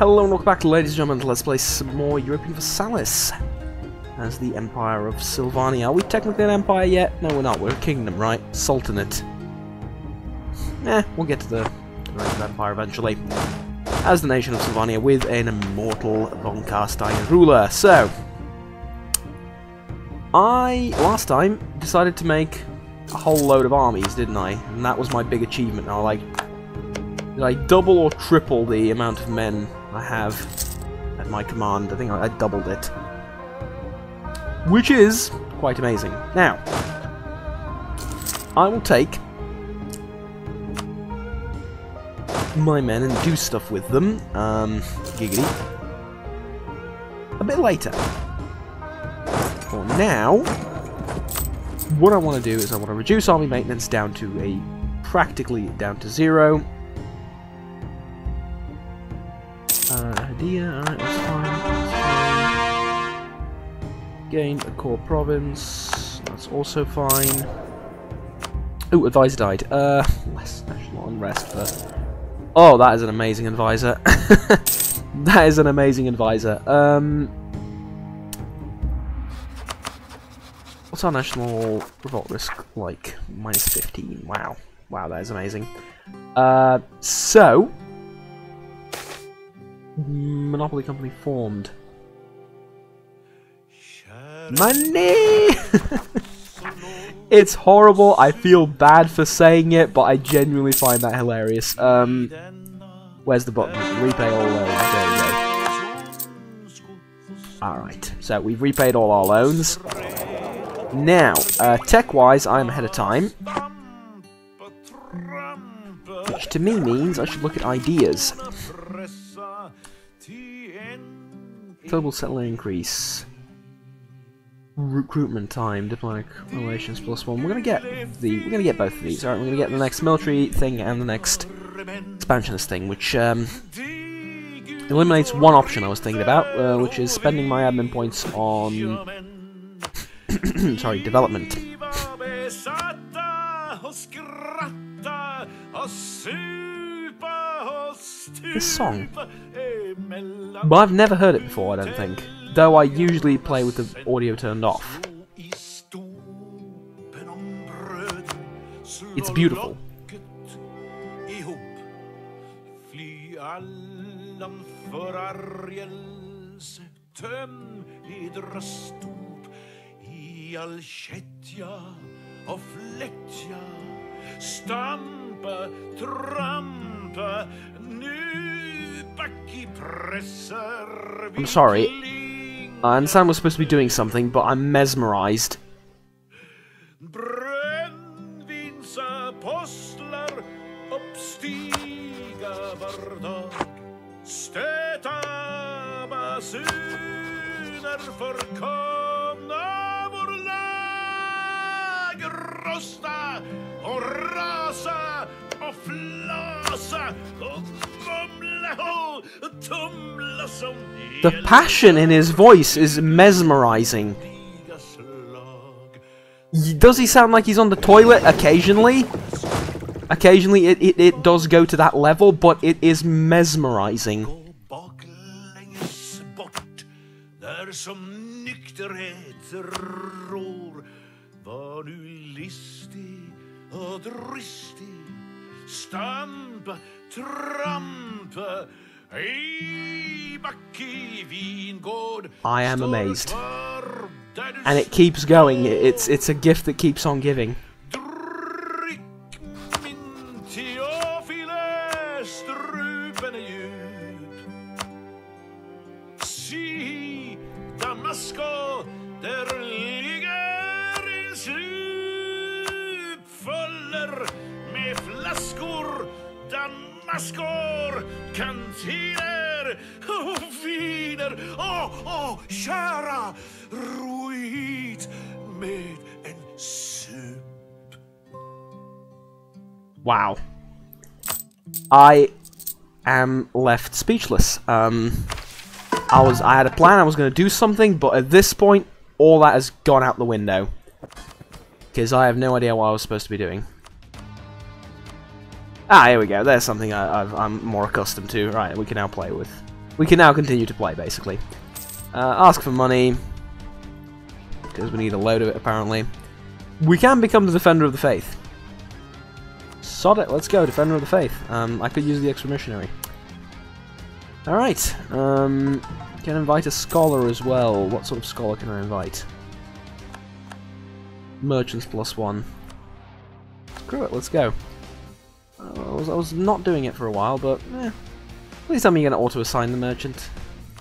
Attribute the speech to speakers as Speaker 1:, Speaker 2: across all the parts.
Speaker 1: Hello and welcome back, ladies and gentlemen. Let's play some more European Versailles as the Empire of Sylvania. Are we technically an empire yet? No, we're not. We're a kingdom, right? Sultanate. We'll get to the rest of the empire eventually. As the nation of Sylvania with an immortal von Carstein ruler. So, I, last time, decided to make a whole load of armies, didn't I? And that was my big achievement. I like, did I double or triple the amount of men I have at my command? I think I doubled it. Which is quite amazing. Now, I will take my men and do stuff with them, giggity, a bit later. For now, what I want to do is I want to reduce army maintenance down to practically down to 0. Idea, alright, that's fine. Gain a core province, that's also fine. Ooh, advisor died. Less national unrest first. Oh, that is an amazing advisor. That is an amazing advisor. What's our national revolt risk like? Minus 15. Wow. Wow, that is amazing. So, monopoly company formed. Money! It's horrible. I feel bad for saying it, but I genuinely find that hilarious. Where's the button? Repay all loans. There we go. Alright, so we've repaid all our loans. Now, tech-wise, I'm ahead of time. Which to me means I should look at ideas. Global settler increase. Recruitment time, diplomatic relations +1. We're gonna get both of these. Alright, we're gonna get the next military thing and the next expansionist thing, which eliminates one option I was thinking about, which is spending my admin points on sorry, development. This song, but I've never heard it before, I don't think. Though I usually play with the audio turned off. It's beautiful. I'm sorry. I understand we're supposed to be doing something, but I'm mesmerized. The passion in his voice is mesmerizing. Does he sound like he's on the toilet occasionally? Occasionally it does go to that level, but it is mesmerizing. I am amazed. And it keeps going. It's a gift that keeps on giving.
Speaker 2: Kära, roigt med en sup.
Speaker 1: Wow. I am left speechless. I had a plan, I was going to do something, but at this point, all that has gone out the window. Because I have no idea what I was supposed to be doing. Ah, here we go. There's something I'm more accustomed to. Right, we can now play with we can now continue to play, basically. Ask for money, because we need a load of it, apparently. We can become the Defender of the Faith. Sod it, let's go, Defender of the Faith. I could use the extra missionary. Alright, can invite a scholar as well. What sort of scholar can I invite? Merchants +1. Screw it, let's go. I was not doing it for a while, but please tell me you're going to auto-assign the merchant.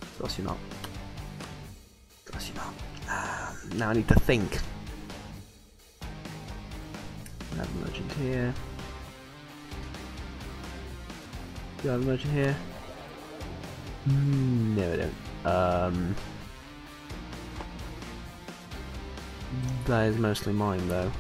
Speaker 1: Of course you're not. Of course you're not. Now I need to think. I have a merchant here. Do I have a merchant here? No, I don't. That is mostly mine, though.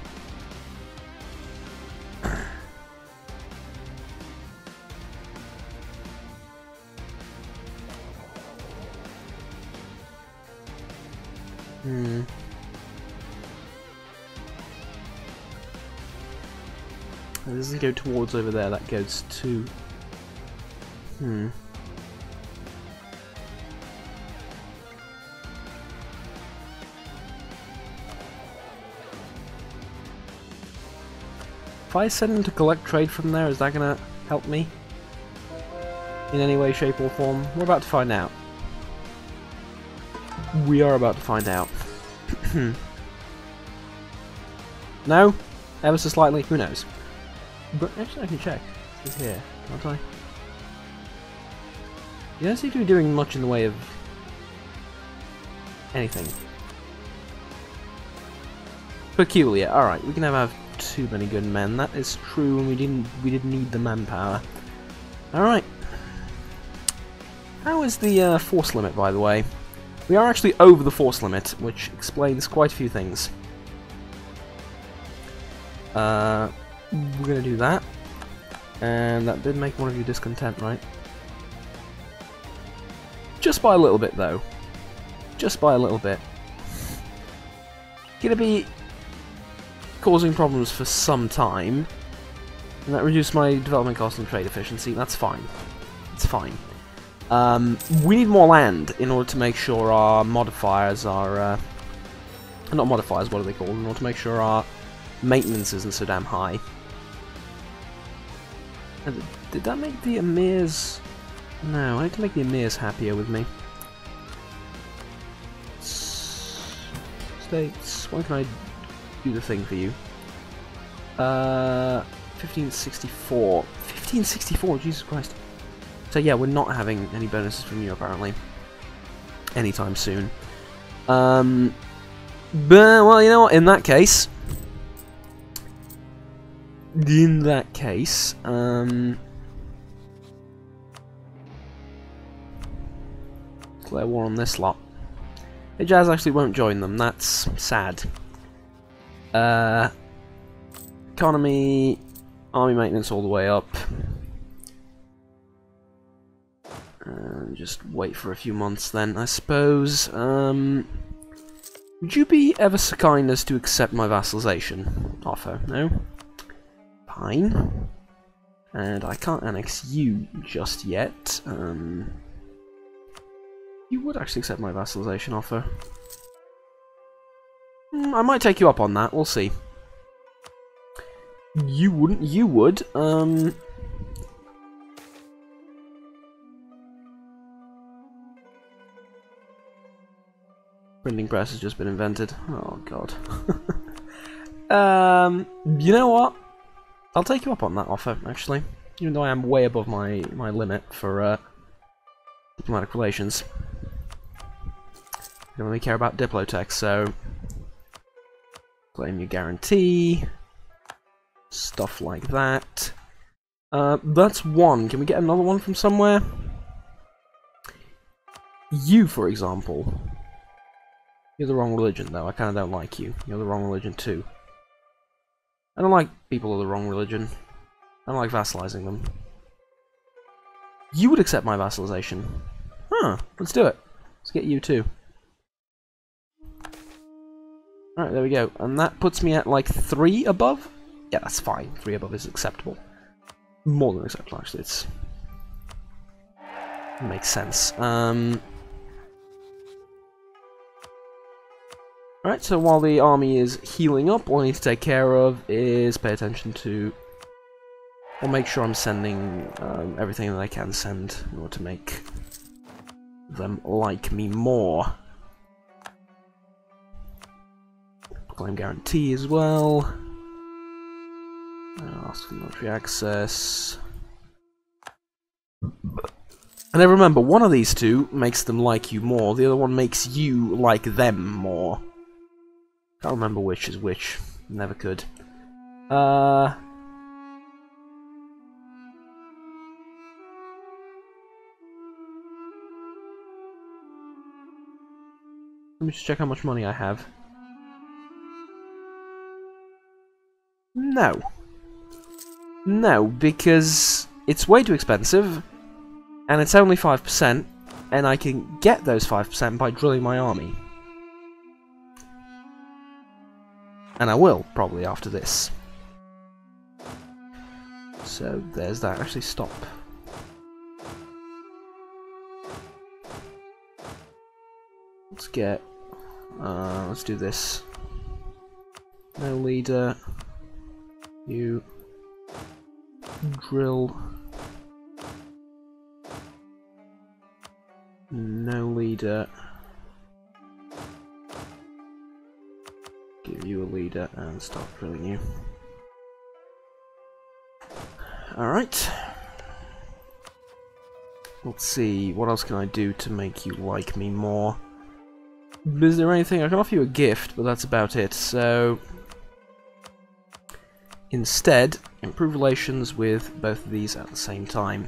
Speaker 1: This doesn't go towards over there, that goes to... If I send him to collect trade from there, is that gonna help me? In any way, shape or form? We're about to find out. We are about to find out. No? Ever so slightly? Who knows? But actually I can check. He's here, can't I? You don't seem to be doing much in the way of anything. Peculiar. Alright, we can never have too many good men. That is true, and we didn't need the manpower. Alright. How is the force limit, by the way? We are actually over the force limit, which explains quite a few things. We're gonna do that. And that did make one of you discontent, right? Just by a little bit, though. Just by a little bit. Gonna be causing problems for some time. And that reduced my development cost and trade efficiency. That's fine. It's fine. We need more land in order to make sure our modifiers are... not modifiers, what are they called? In order to make sure our maintenance isn't so damn high. Did that make the Emirs... No, I need to make the Emirs happier with me. States, when can I do the thing for you? 1564. 1564, Jesus Christ. So yeah, we're not having any bonuses from you apparently. Anytime soon. But, well, you know what, in that case... declare war on this lot. Hijaz actually won't join them, that's sad. Economy, army maintenance all the way up. Just wait for a few months then, I suppose. Would you be ever so kind as to accept my vassalization offer? No? Fine. And I can't annex you just yet. You would actually accept my vassalization offer. I might take you up on that, we'll see. You wouldn't, you would. Printing press has just been invented. Oh god. You know what? I'll take you up on that offer, actually. Even though I am way above my limit for diplomatic relations. I don't really care about Diplotech, so... claim your guarantee. Stuff like that. That's one. Can we get another one from somewhere? You, for example. You're the wrong religion, though. I kind of don't like you. You're the wrong religion, too. I don't like people of the wrong religion. I don't like vassalizing them. You would accept my vassalization. Huh. Let's do it. Let's get you, too. Alright, there we go. And that puts me at, like, 3 above? Yeah, that's fine. 3 above is acceptable. More than acceptable, actually. It's... Makes sense. Alright, so while the army is healing up, all I need to take care of is pay attention to... I'll make sure I'm sending everything that I can send in order to make them like me more. Claim guarantee as well. Ask for military access. And then remember, one of these two makes them like you more, the other one makes you like them more. Can't remember which is which. Never could. Let me just check how much money I have. No. No, because it's way too expensive, and it's only 5%, and I can get those 5% by drilling my army. And I will, probably, after this. So, there's that. Actually, stop. Let's get... let's do this. No leader. You... drill. No leader. Give you a leader and stop drilling you. Alright. Let's see, what else can I do to make you like me more? Is there anything? I can offer you a gift, but that's about it, so... Instead, improve relations with both of these at the same time.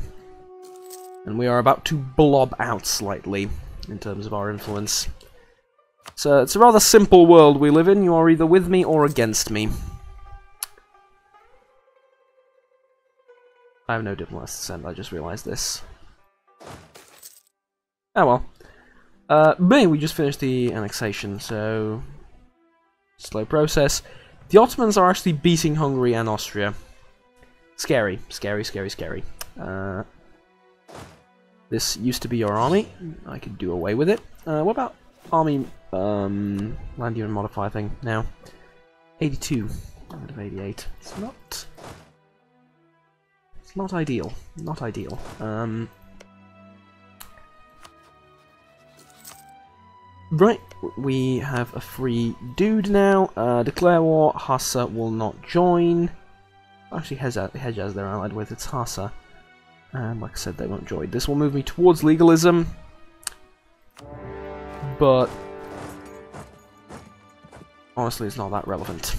Speaker 1: And we are about to blob out slightly, in terms of our influence. So, it's a rather simple world we live in. You are either with me or against me. I have no diplomats to send, I just realised this. Oh well. But we just finished the annexation, so... Slow process. The Ottomans are actually beating Hungary and Austria. Scary. Scary, scary, scary. This used to be your army. I could do away with it. What about army... land unit modifier thing now? 82 out of 88. It's not ideal. Not ideal. Right, we have a free dude now. Declare war. Hassa will not join. Actually, Hejaz they're allied with. It's Hassa. And like I said, they won't join. This will move me towards legalism. But honestly, it's not that relevant.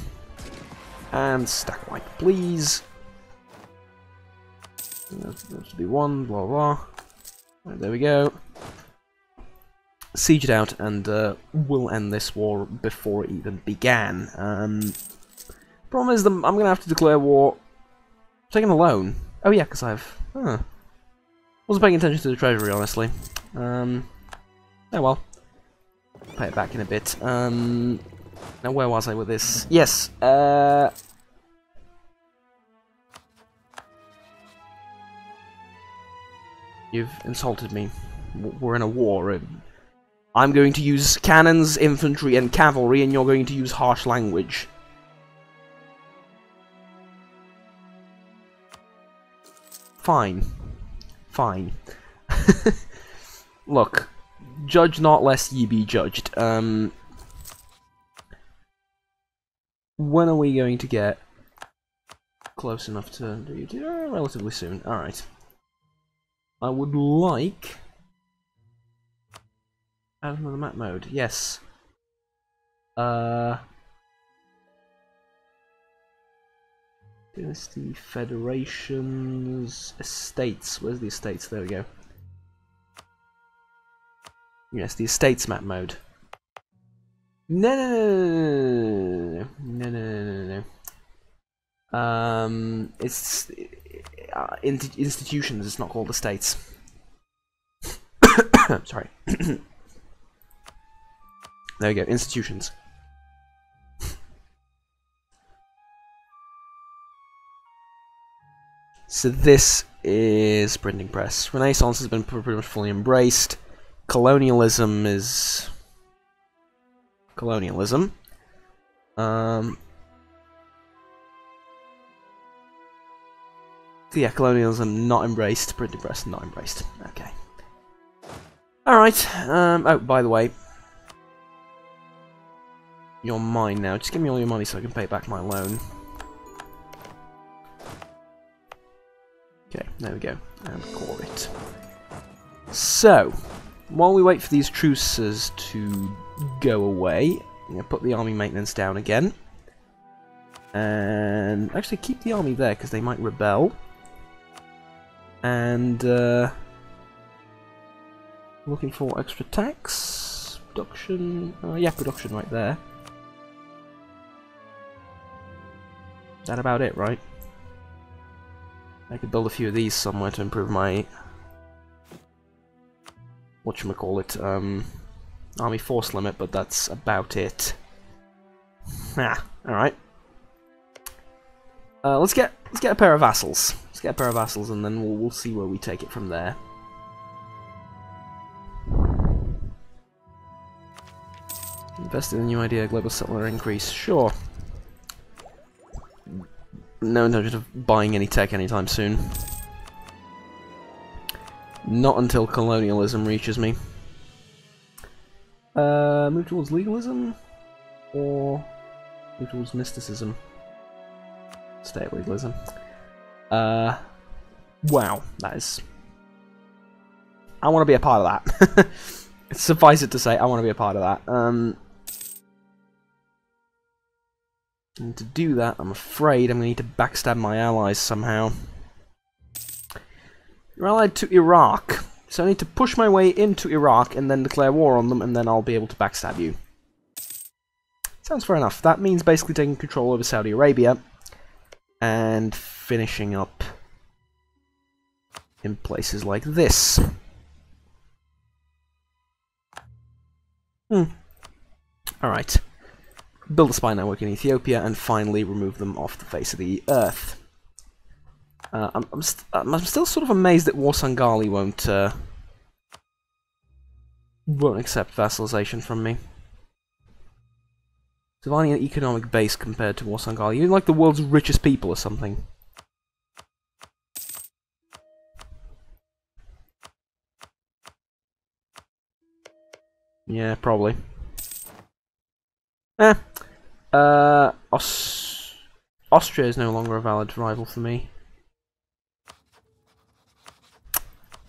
Speaker 1: And stack white, please. That should be one, blah blah. Right, there we go. Siege it out, and we'll end this war before it even began. Problem is, I'm gonna have to declare war. Taking a loan. Oh yeah, because I've. Wasn't paying attention to the treasury, honestly. Oh well. Pay it back in a bit. Now where was I with this? Yes. You've insulted me. We're in a war. I'm going to use cannons, infantry, and cavalry, and you're going to use harsh language. Fine. Fine. Look, judge not lest ye be judged. When are we going to get close enough to do it? Relatively soon. Alright. I would like... Add another map mode, yes. Dynasty, Federations, Estates. Where's the Estates? There we go. Yes, the Estates map mode. No. It's institutions. It's not called Estates. Sorry. There we go, institutions. So this is printing press. Renaissance has been pretty much fully embraced. Colonialism is colonialism. Yeah, colonialism not embraced. Printing press not embraced. Okay. Alright. Oh, by the way, you're mine now. Just give me all your money so I can pay back my loan. Okay, there we go. And call it. So, while we wait for these truces to go away, I'm going to put the army maintenance down again. And actually keep the army there, because they might rebel. And, looking for extra tax. Production. Yeah, production right there. Is that about it, right? I could build a few of these somewhere to improve my whatchamacallit, army force limit, but that's about it. Ah, alright. Let's get a pair of vassals. Let's get a pair of vassals and then we'll see where we take it from there. Invest in a new idea, global settler increase, sure. No intention of buying any tech anytime soon. Not until colonialism reaches me. Move towards legalism? Or move towards mysticism? Stay at legalism. Wow, that is... I want to be a part of that. Suffice it to say, I want to be a part of that. And to do that, I'm afraid I'm going to need to backstab my allies somehow. You're allied to Iraq, so I need to push my way into Iraq and then declare war on them, and then I'll be able to backstab you. Sounds fair enough. That means basically taking control over Saudi Arabia and finishing up in places like this. Alright. Build a spy network in Ethiopia, and finally remove them off the face of the earth. I'm still sort of amazed that Warsangali won't accept vassalization from me. Sylvania an economic base compared to Warsangali. You're like the world's richest people or something. Yeah, probably. Austria is no longer a valid rival for me.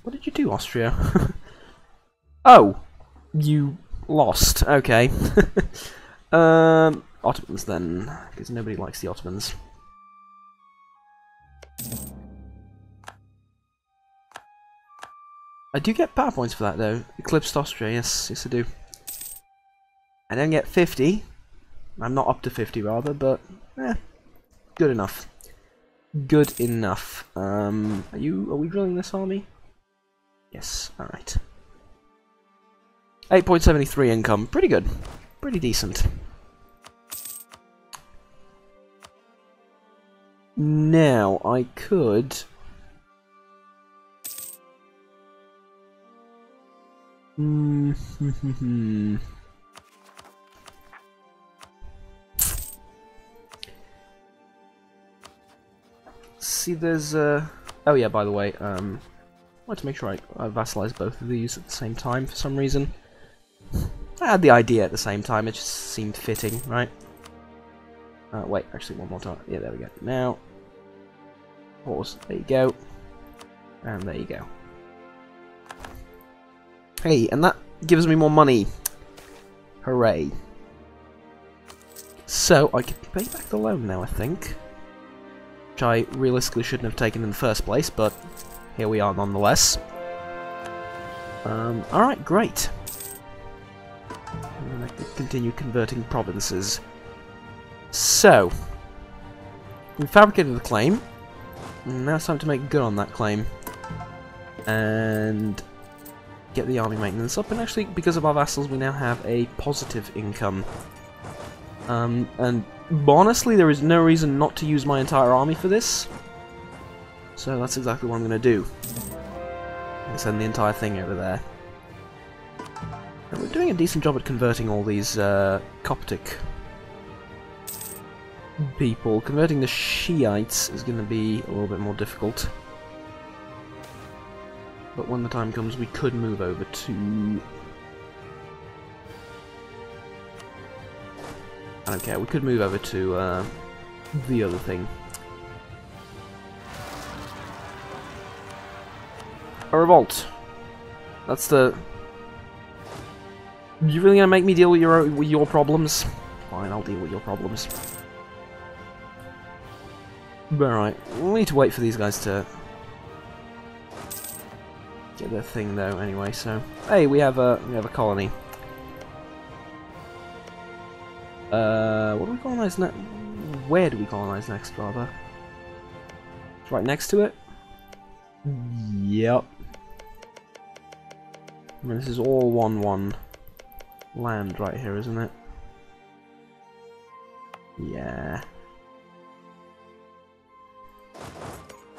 Speaker 1: What did you do, Austria? Oh, you lost. Okay. Ottomans then, because nobody likes the Ottomans. I do get power points for that though. Eclipsed Austria, yes, I do. I don't get 50. I'm not up to 50 rather, but good enough. Good enough. Are we drilling this army? Yes, alright. 8.73 income. Pretty good. Pretty decent. Now, I could... See, there's oh yeah, by the way, I wanted to make sure I vassalize both of these at the same time for some reason. I had the idea at the same time, it just seemed fitting, right? Wait, actually one more time. Yeah, there we go. Now, pause. There you go. And there you go. Hey, and that gives me more money. Hooray. So, I can pay back the loan now, I think. Which I realistically shouldn't have taken in the first place, but here we are nonetheless. Alright, great. And I can continue converting provinces. So, we fabricated the claim. Now it's time to make good on that claim. And get the army maintenance up, and actually, because of our vassals, we now have a positive income. And honestly, there is no reason not to use my entire army for this. So that's exactly what I'm going to do. I'll send the entire thing over there. And we're doing a decent job at converting all these Coptic people. Converting the Shiites is going to be a little bit more difficult. But when the time comes, we could move over to... I don't care, we could move over to the other thing. A revolt. That's the... You really gonna make me deal with your problems? Fine, I'll deal with your problems. Alright, we need to wait for these guys to get their thing though anyway, so... Hey, we have a colony. What do we colonize next? Where do we colonize next, rather? It's right next to it? Yep. I mean, this is all 1-1 land right here, isn't it? Yeah.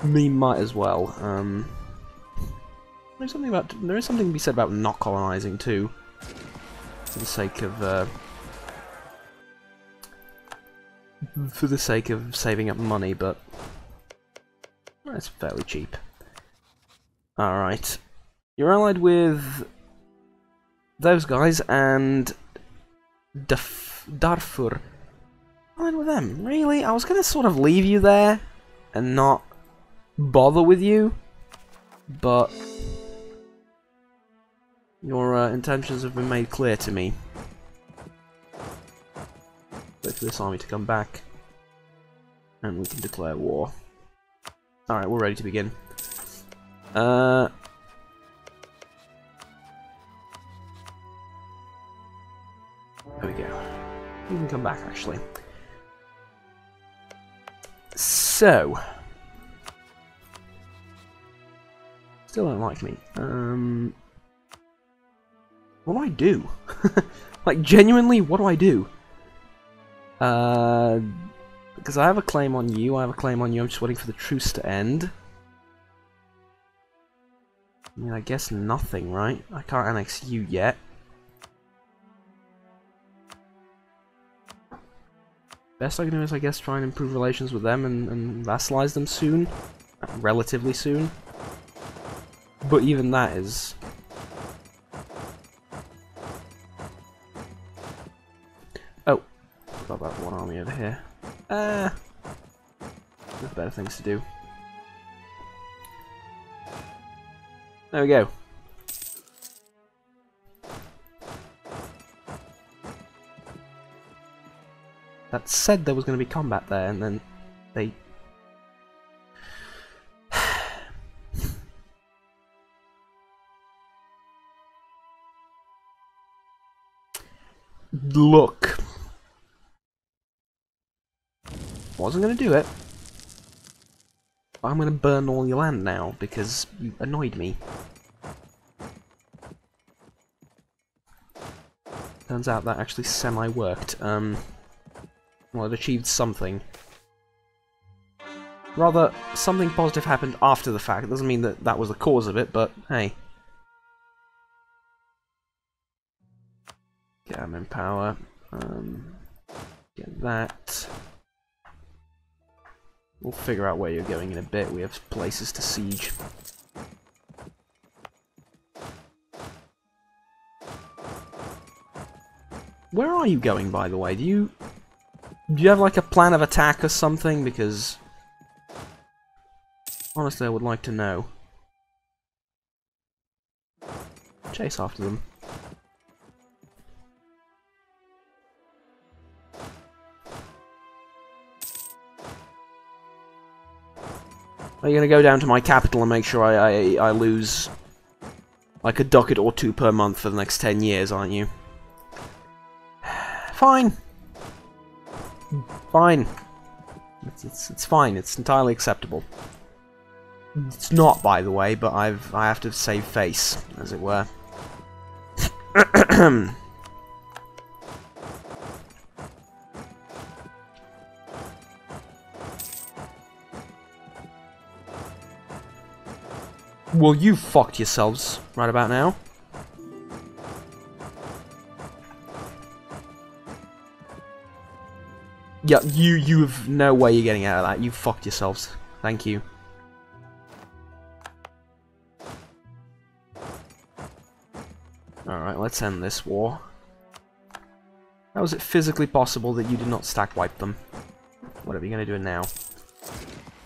Speaker 1: Me might as well. There is something to be said about not colonizing too, for the sake of saving up money, but it's fairly cheap. All right, you're allied with those guys and Darfur. Allied with them? Really? I was gonna sort of leave you there and not bother with you, but your intentions have been made clear to me. Wait for this army to come back, and we can declare war. Alright, we're ready to begin. There we go. You can come back, actually. So... Still don't like me. What do I do? Like, genuinely, what do I do? Because I have a claim on you, I'm just waiting for the truce to end. I mean, I guess nothing, right? I can't annex you yet. Best I can do is, I guess, try and improve relations with them and vassalize them soon. Relatively soon. But even that is... Oh, forgot about one army over here. There's better things to do. There we go. That said there was going to be combat there, and then they... Look. Wasn't going to do it. But I'm going to burn all your land now, because you annoyed me. Turns out that actually semi-worked. Well, it achieved something. Rather, something positive happened after the fact. It doesn't mean that that was the cause of it, but hey. Get them in power. Get that. We'll figure out where you're going in a bit. We have places to siege. Where are you going, by the way? Do you have like a plan of attack or something? Because honestly, I would like to know. Chase after them. Are you gonna go down to my capital and make sure I lose like a ducat or two per month for the next 10 years, aren't you? Fine. Fine. It's fine. It's entirely acceptable. It's not, by the way, but I have to save face, as it were. Well, you fucked yourselves right about now. Yeah, you have no way you're getting out of that. You fucked yourselves. Thank you. Alright, let's end this war. How is it physically possible that you did not stack wipe them? Whatever, you're gonna do it now.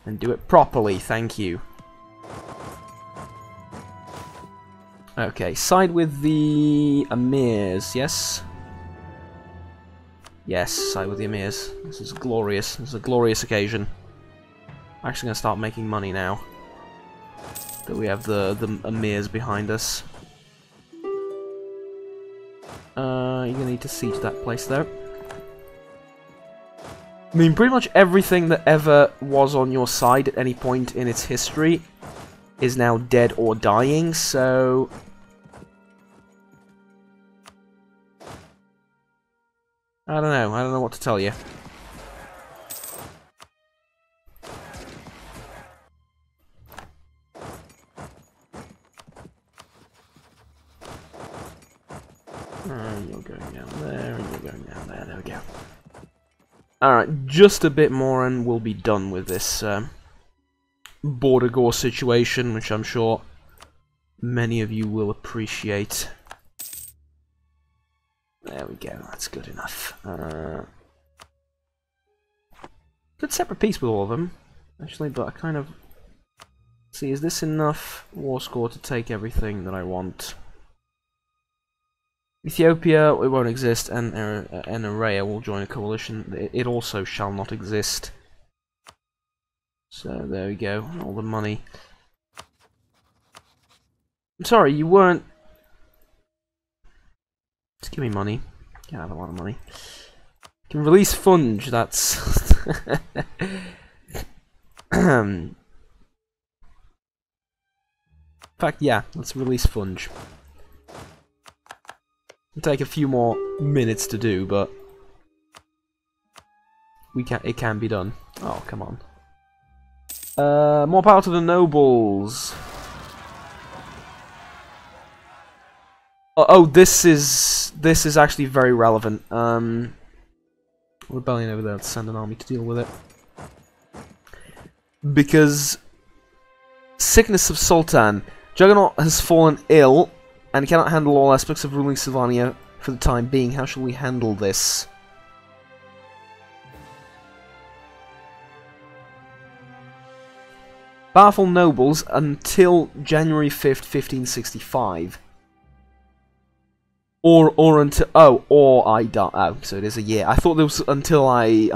Speaker 1: And do it properly, thank you. Okay, side with the Emirs, yes? Yes, side with the Emirs. This is glorious. This is a glorious occasion. I'm actually gonna start making money now that we have the Emirs behind us. You're gonna need to siege that place though. I mean, pretty much everything that ever was on your side at any point in its history is now dead or dying, so... I don't know what to tell you. You're going down there, and you're going down there, there we go. Alright, just a bit more and we'll be done with this border gore situation, which I'm sure many of you will appreciate. There we go, that's good enough. Good separate piece with all of them, actually, but I kind of... See, is this enough war score to take everything that I want? Ethiopia, it won't exist, and Eritrea will join a coalition. It also shall not exist. So, there we go, all the money. I'm sorry, you weren't... Just give me money. You can have a lot of money. You can release Funge, that's... In fact, yeah, let's release Funge. It'll take a few more minutes to do, but... it can be done. Oh, come on. More power to the nobles. Oh, this is actually very relevant. Rebellion over there, let's send an army to deal with it. Because sickness of Sultan. Juggernaut has fallen ill and cannot handle all aspects of ruling Sylvania for the time being. How shall we handle this? Powerful nobles until January 5th, 1565. Or until or I die. Oh, so it is a year. I thought there was until I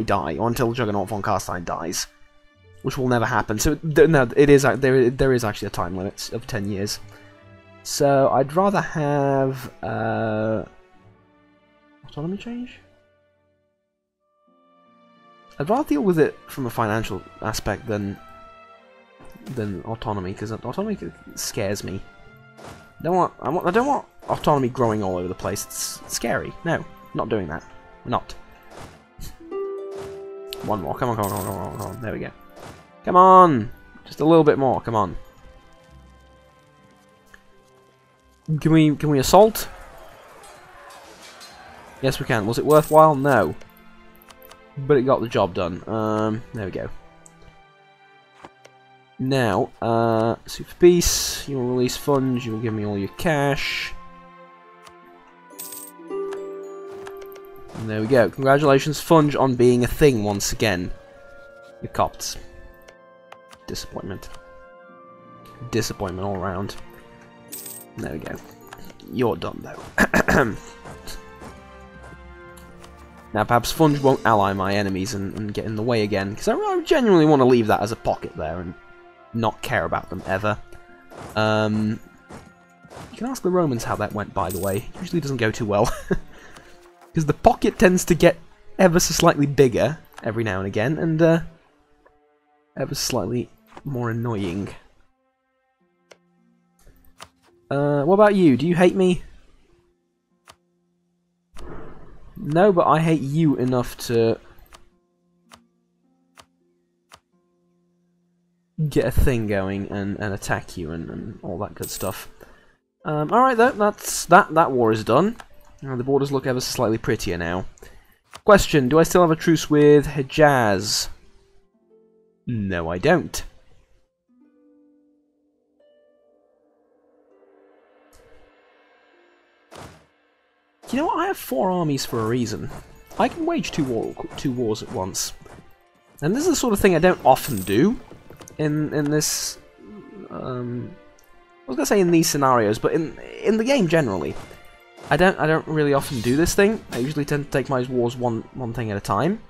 Speaker 1: die, or until Juggernaut von Carstein dies, which will never happen. So no, it is there is actually a time limit of 10 years. So I'd rather have autonomy change. I'd rather deal with it from a financial aspect than autonomy, because autonomy scares me. I don't want autonomy growing all over the place. It's scary. No, not doing that. Not. One more. Come on, come on, come on, come on. There we go. Come on! Just a little bit more. Come on. Can we assault? Yes, we can. Was it worthwhile? No. But it got the job done. There we go. Now, sue for peace. You will release funds. You will give me all your cash. And there we go. Congratulations, Funge, on being a thing once again. You Copts. Disappointment. Disappointment all around. There we go. You're done, though. Now, perhaps Funge won't ally my enemies and get in the way again, because I genuinely want to leave that as a pocket there and not care about them ever. You can ask the Romans how that went, by the way. It usually doesn't go too well. Because the pocket tends to get ever so slightly bigger every now and again, and ever slightly more annoying. What about you? Do you hate me? No, but I hate you enough to get a thing going and attack you and all that good stuff. Alright though, that war is done. The borders look ever so slightly prettier now. Question, do I still have a truce with Hejaz? No, I don't. You know what, I have 4 armies for a reason. I can wage two wars at once. And this is the sort of thing I don't often do in this I was gonna say in these scenarios, but in the game generally. I don't really often do this thing. I usually tend to take my wars one thing at a time.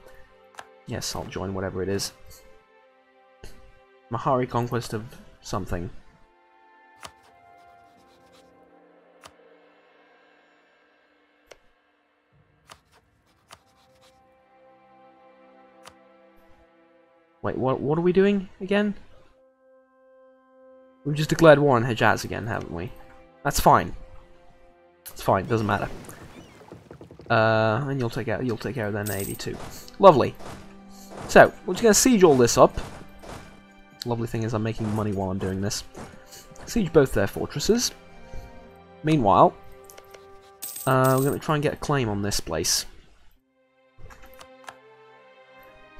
Speaker 1: Yes, I'll join whatever it is. Mahari conquest of something. Wait, what are we doing again? We've just declared war on Hejaz again, haven't we? That's fine. It's fine, doesn't matter. And you'll take care of their navy too. Lovely. So, we're just gonna siege all this up. Lovely thing is I'm making money while I'm doing this. Siege both their fortresses. Meanwhile, we're gonna try and get a claim on this place.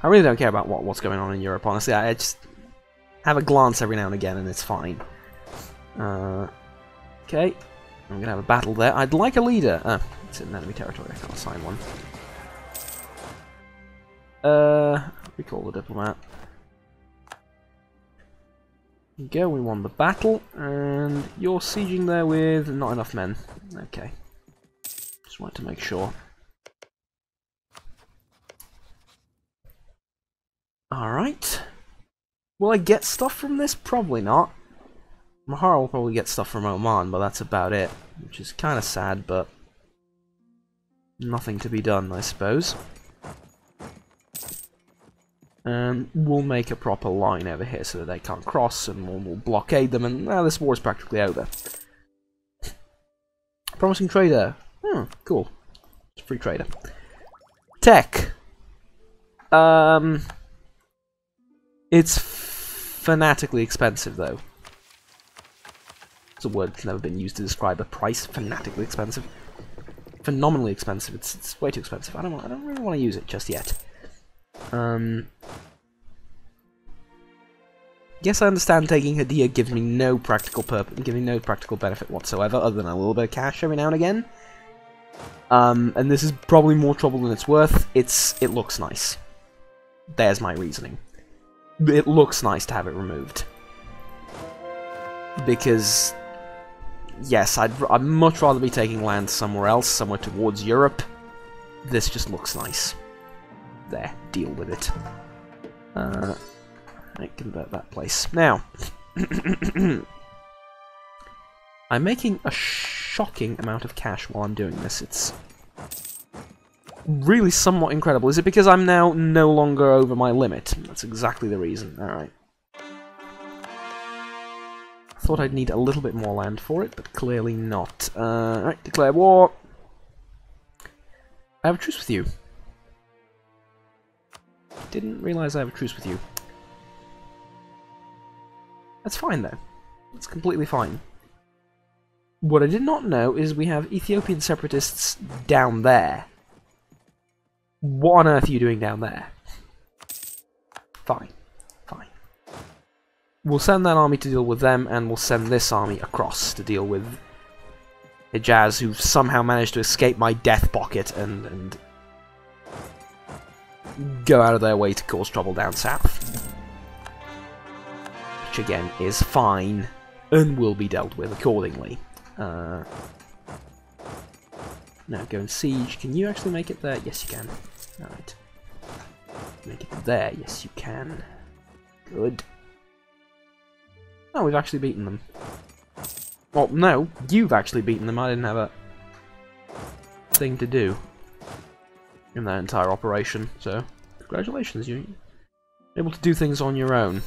Speaker 1: I really don't care about what's going on in Europe, honestly. I just have a glance every now and again and it's fine. Okay. I'm going to have a battle there. I'd like a leader. It's in enemy territory. I can't assign one. Recall the diplomat. There you go, we won the battle. And you're sieging there with not enough men. Okay. Just wanted to make sure. Alright. Will I get stuff from this? Probably not. Mahara will probably get stuff from Oman, but that's about it. Which is kind of sad, but nothing to be done, I suppose. And we'll make a proper line over here so that they can't cross, and we'll blockade them, and now this war is practically over. Promising trader. Hmm, cool. It's a free trader. Tech. It's fanatically expensive, though. It's a word that's never been used to describe a price. Fanatically expensive. Phenomenally expensive. It's way too expensive. I don't really want to use it just yet. Yes, I understand taking Hadia gives me no practical benefit whatsoever, other than a little bit of cash every now and again. And this is probably more trouble than it's worth. It looks nice. There's my reasoning. It looks nice to have it removed. Because, yes, I'd much rather be taking land somewhere else, somewhere towards Europe. This just looks nice. There, deal with it. I convert that place. Now, I'm making a shocking amount of cash while I'm doing this. It's really somewhat incredible. Is it because I'm now no longer over my limit? That's exactly the reason. Alright. Thought I'd need a little bit more land for it, but clearly not. Alright, declare war. I have a truce with you. Didn't realise I have a truce with you. That's fine though. That's completely fine. What I did not know is we have Ethiopian separatists down there. What on earth are you doing down there? Fine. Fine. We'll send that army to deal with them, and we'll send this army across to deal with Hejaz, who somehow managed to escape my death pocket and go out of their way to cause trouble down south. Which again is fine, and will be dealt with accordingly. Now go and siege. Can you actually make it there? Yes, you can. Alright. Make it there. Yes, you can. Good. Oh, we've actually beaten them. Well, no, you've actually beaten them. I didn't have a thing to do in that entire operation. So, congratulations. You're able to do things on your own.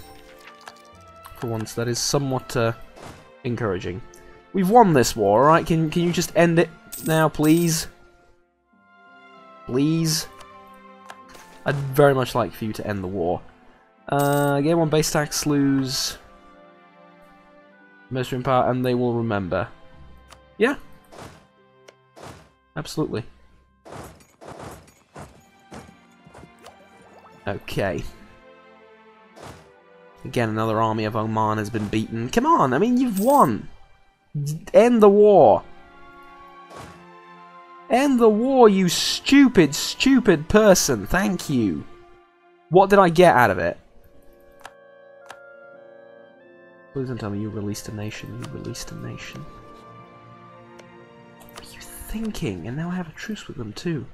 Speaker 1: For once, that is somewhat encouraging. We've won this war, alright? Can you just end it now, please? Please? I'd very much like for you to end the war. Game 1 base tax lose military power, and they will remember. Yeah. Absolutely. Okay. Again, another army of Oman has been beaten. Come on, I mean, you've won! End the war! End the war, you stupid, stupid person! Thank you! What did I get out of it? Please don't tell me you released a nation. You released a nation. What are you thinking? And now I have a truce with them too.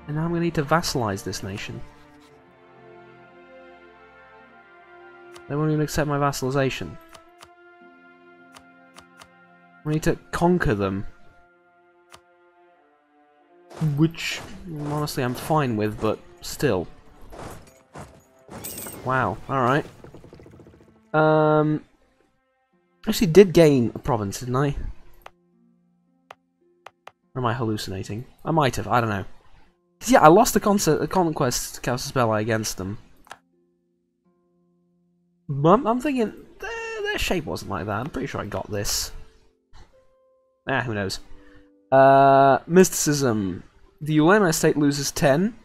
Speaker 1: And now I'm going to need to vassalize this nation. They won't even accept my vassalization. I need to conquer them. Which, honestly, I'm fine with, but still. Wow, alright. Actually did gain a province, didn't I? Or am I hallucinating? I might have, I don't know. Cause yeah, I lost the conquest Casus Belli against them. But I'm thinking, their shape wasn't like that. I'm pretty sure I got this. Who knows. Mysticism. The Ulema estate loses 10.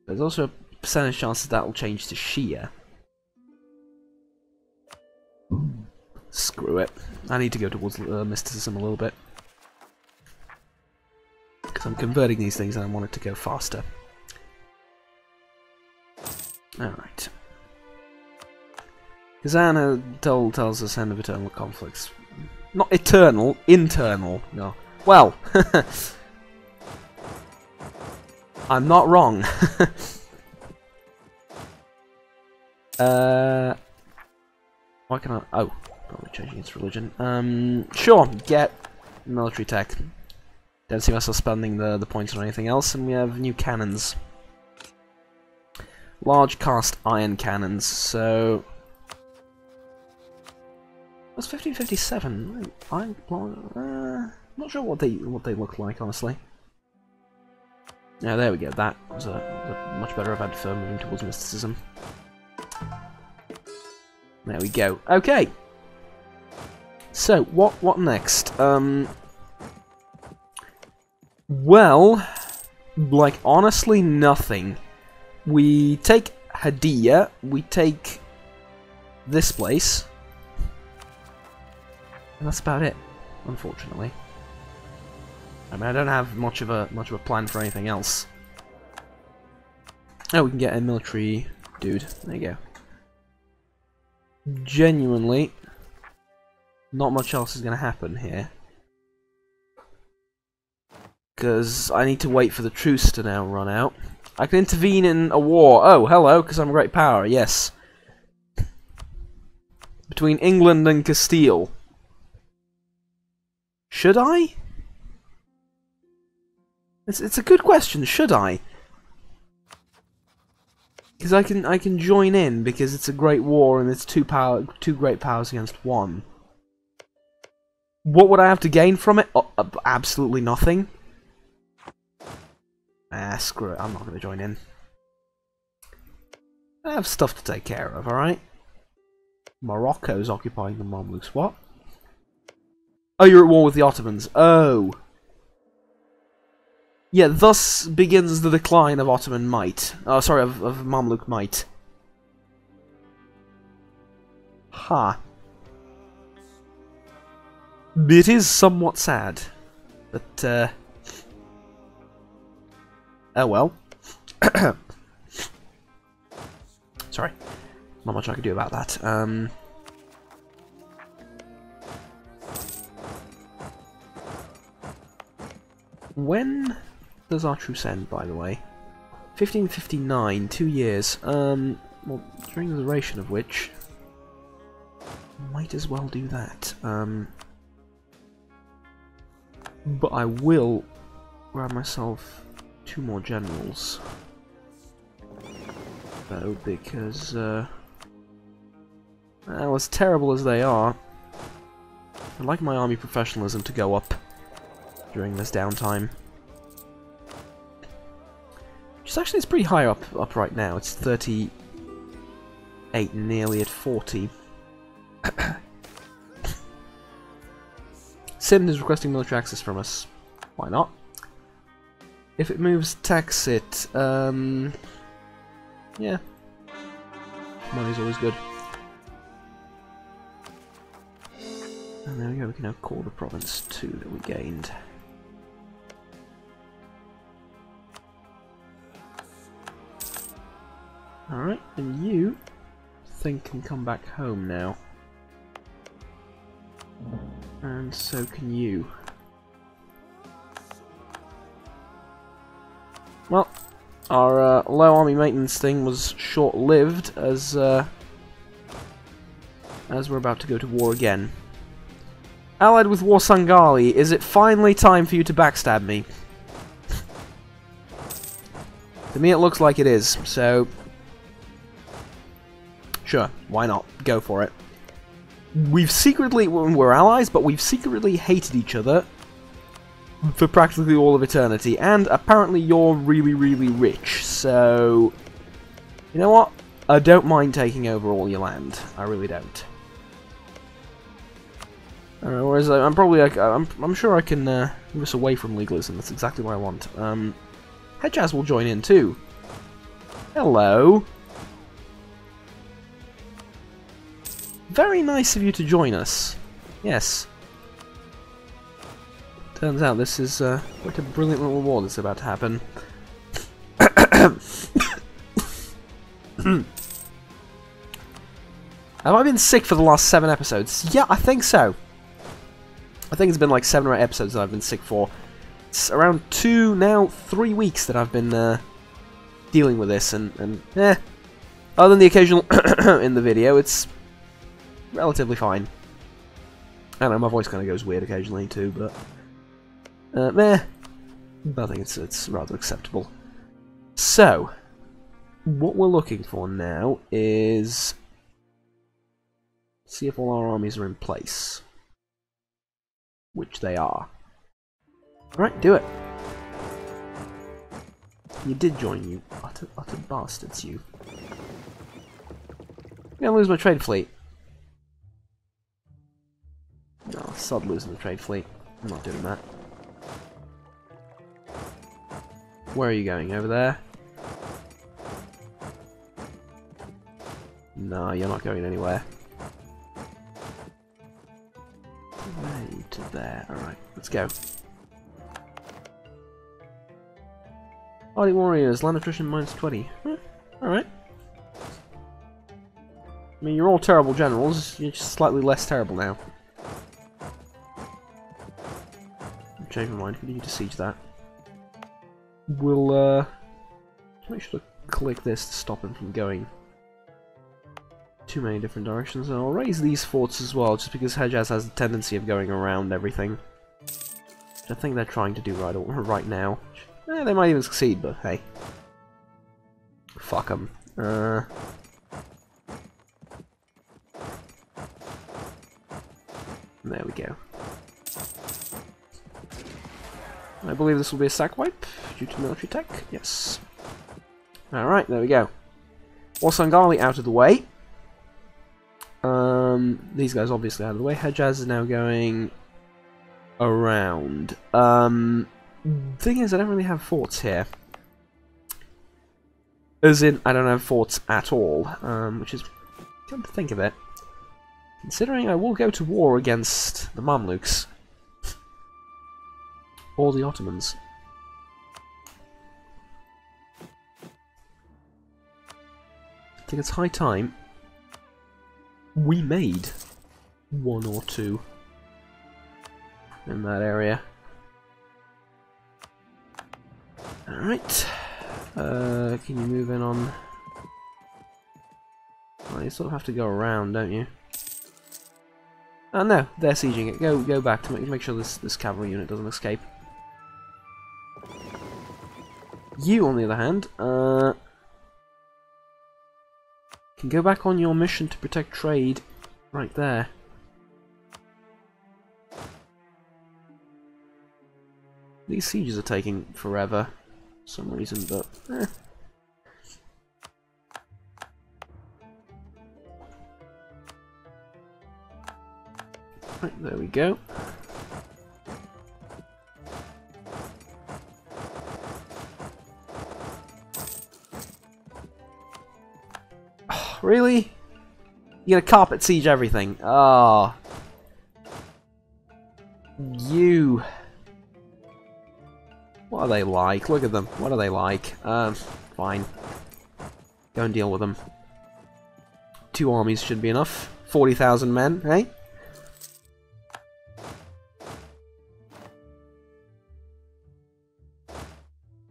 Speaker 1: There's also a percentage chance that will change to Shia. Screw it. I need to go towards mysticism a little bit. Because I'm converting these things and I want it to go faster. Alright. Kazan tells us end of eternal conflicts. Not eternal, internal. No. Well, I'm not wrong. Why can I? Oh, probably changing its religion. Sure, get military tech. Don't see myself spending the points on anything else, and we have new cannons. Large cast iron cannons, so... That's 1557. I'm not sure what they look like, honestly. Yeah, there we go. That was a much better event for moving towards mysticism. There we go. Okay. So what next? Well, like honestly, nothing. We take Hadia. We take this place. And that's about it, unfortunately. I mean, I don't have much of a plan for anything else. Oh, we can get a military dude. There you go. Genuinely, not much else is going to happen here. Because I need to wait for the truce to now run out. I can intervene in a war. Oh, hello, because I'm a great power, yes. Between England and Castile. Should I? It's a good question. Should I? Because I can join in because it's a great war and it's two great powers against one. What would I have to gain from it? Oh, absolutely nothing. Ah, screw it. I'm not going to join in. I have stuff to take care of. All right. Morocco's occupying the Mamluks. What? Oh, you're at war with the Ottomans. Oh. Yeah, thus begins the decline of Ottoman might. Oh, sorry, of Mamluk might. Ha. It is somewhat sad. But, oh well. Sorry. Not much I can do about that. When does our truce end, by the way? 1559, 2 years. Well, during the duration of which, might as well do that. But I will grab myself 2 more generals. Though, because, well, as terrible as they are, I'd like my army professionalism to go up during this downtime. Which So actually it's pretty high up right now. It's 38, nearly at 40. Sind is requesting military access from us. Why not? If it moves, tax it. Yeah. Money's always good. And there we go, we can now call the province 2 that we gained. Alright, and you think can come back home now. And so can you. Well, our low army maintenance thing was short-lived as we're about to go to war again. Allied with War Sangali, is it finally time for you to backstab me? To me it looks like it is, so... Sure, why not? Go for it. We've secretly... We're allies, but we've secretly hated each other for practically all of eternity, and apparently you're really, really rich, so... You know what? I don't mind taking over all your land. I really don't. Whereas I'm probably... I'm sure I can move us away from legalism. That's exactly what I want. Hedjaz will join in too. Hello. Very nice of you to join us. Yes. Turns out this is quite a brilliant little war that's about to happen. Have I been sick for the last 7 episodes? Yeah, I think so. I think it's been like 7 or 8 episodes that I've been sick for. It's around 2, now 3 weeks that I've been dealing with this, and other than the occasional in the video, it's relatively fine. I know my voice kind of goes weird occasionally too, but I think it's rather acceptable. So, what we're looking for now is see if all our armies are in place, which they are. Alright, do it. You did join, you utter bastards, you. I'm gonna lose my trade fleet. No, sod losing the trade fleet. I'm not doing that. Where are you going? Over there? No, you're not going anywhere. There to there. Alright, let's go. Hardy Warriors, land attrition -20. Alright. I mean, you're all terrible generals, you're just slightly less terrible now. Change my mind, continue to siege that. We'll, make sure to click this to stop him from going too many different directions, and I'll raise these forts as well, just because Hedjaz has a tendency of going around everything. Which I think they're trying to do right now. They might even succeed, but hey. Fuck them. There we go. I believe this will be a sack wipe due to military tech. Yes. Alright, there we go. War Sangali out of the way. These guys obviously out of the way. Hedjaz is now going around. Thing is, I don't really have forts here. As in, I don't have forts at all, which is, come to think of it, considering I will go to war against the Mamluks. Or the Ottomans. I think it's high time we made 1 or 2 in that area. Alright. Can you move in on... Well, you sort of have to go around, don't you? Oh no, they're sieging it. Go back to make sure this cavalry unit doesn't escape. You, on the other hand, can go back on your mission to protect trade right there. These sieges are taking forever. some reason, but eh. Right, there we go. Oh, really? You're gonna carpet siege everything? Ah. You. What are they like? Look at them. What are they like? Fine. Go and deal with them. 2 armies should be enough. 40,000 men, eh?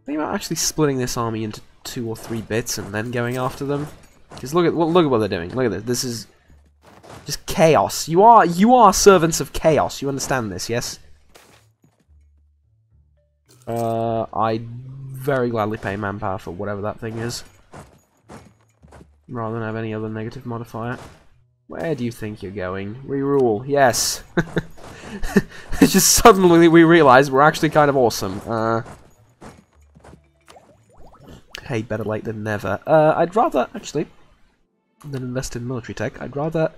Speaker 1: Think about actually splitting this army into 2 or 3 bits and then going after them. Because look at what they're doing. Look at this. This is just chaos. You are servants of chaos. You understand this, yes? I'd very gladly pay manpower for whatever that thing is, rather than have any other negative modifier. Where do you think you're going? Rerule, yes. It's just suddenly we realize we're actually kind of awesome. Hey, better late than never. I'd rather, actually, than invest in military tech, I'd rather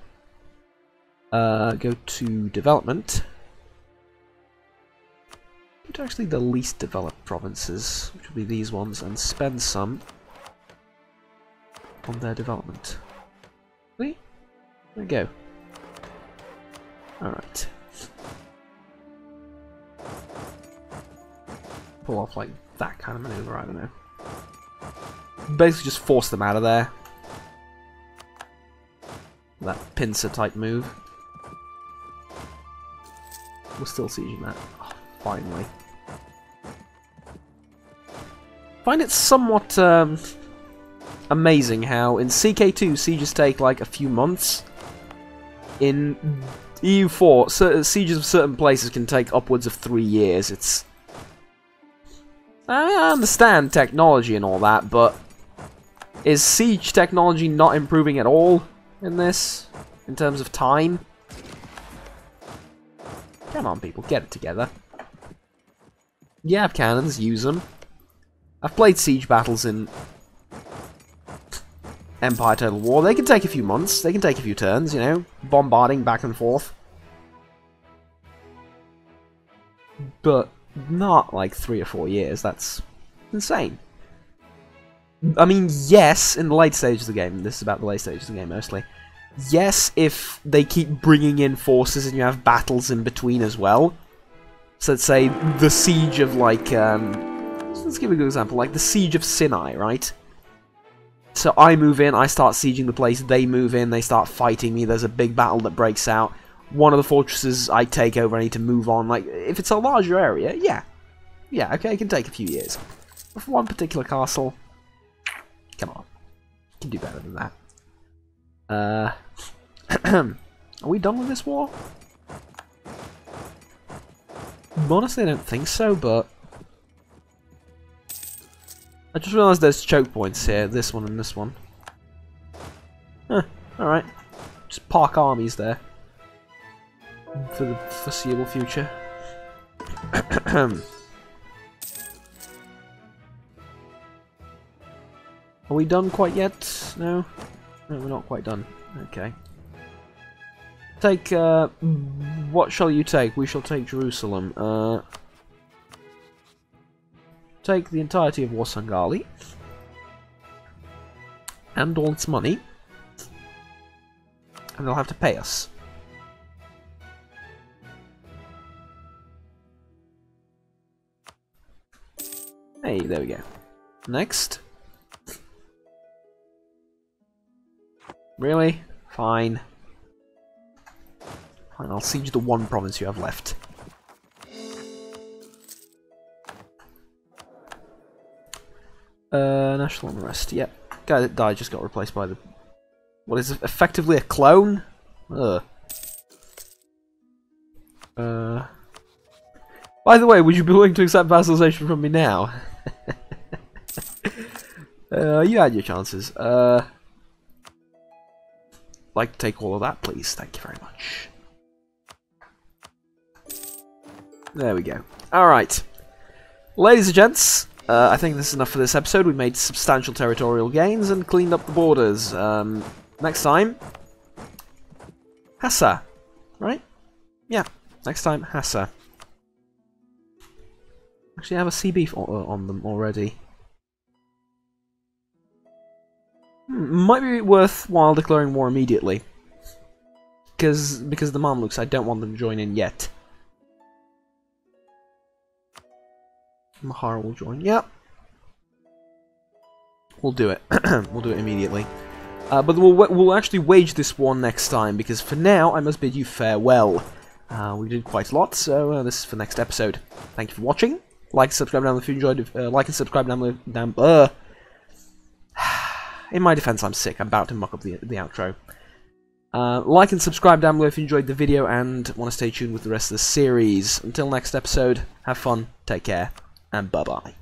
Speaker 1: go to development. Go to actually the least developed provinces, which will be these ones, and spend some on their development. See? There we go. Alright. Pull off like that kind of maneuver, I don't know. Basically just force them out of there. That pincer type move. We're still sieging that. Oh, finally. Find it somewhat amazing how in CK2 sieges take like a few months. In EU4, sieges of certain places can take upwards of 3 years. It's... I understand technology and all that, but is siege technology not improving at all in this, in terms of time? Come on, people, get it together. You have cannons, use them. I've played siege battles in Empire Total War. They can take a few months, they can take a few turns, you know, bombarding back and forth. But not like 3 or 4 years, that's insane. I mean, yes, in the late stages of the game, this is about the late stages of the game mostly, yes, if they keep bringing in forces and you have battles in between as well. So let's say the siege of like, let's give a good example, like the siege of Sinai, right? So I move in, I start sieging the place, they move in, they start fighting me, there's a big battle that breaks out. One of the fortresses I take over, I need to move on. Like, if it's a larger area, yeah. Yeah, okay, it can take a few years. But for one particular castle, come on. You can do better than that. Are we done with this war? Honestly, I don't think so, but... I just realised there's choke points here, this one and this one. Huh, alright. Just park armies there. For the foreseeable future. Are we done quite yet? No? No, we're not quite done. Okay. Take, what shall you take? We shall take Jerusalem. Take the entirety of Warsangali. And all its money. And they'll have to pay us. Hey, there we go. Next. Really? Fine. Fine, I'll siege the one province you have left. National unrest, yep. Guy that died just got replaced by the... What is it? Effectively a clone? Ugh. By the way, would you be willing to accept vassalization from me now? You had your chances. Like to take all of that, please. Thank you very much. There we go. Alright. Ladies and gents, I think this is enough for this episode. We made substantial territorial gains and cleaned up the borders. Next time, Hassa, right? Yeah, next time, Hassa. Actually, I have a sea beef on them already. Might be worthwhile declaring war immediately. Because the Mamluks, I don't want them to join in yet. Mahara will join. Yep. We'll do it. We'll do it immediately. But we'll actually wage this war next time, because for now, I must bid you farewell. We did quite a lot, so this is for next episode. Thank you for watching. Like and subscribe down below if you enjoyed. Like and subscribe down below. In my defense, I'm sick. I'm about to muck up the outro. Like and subscribe down below if you enjoyed the video and want to stay tuned with the rest of the series. Until next episode, have fun, take care, and bye-bye.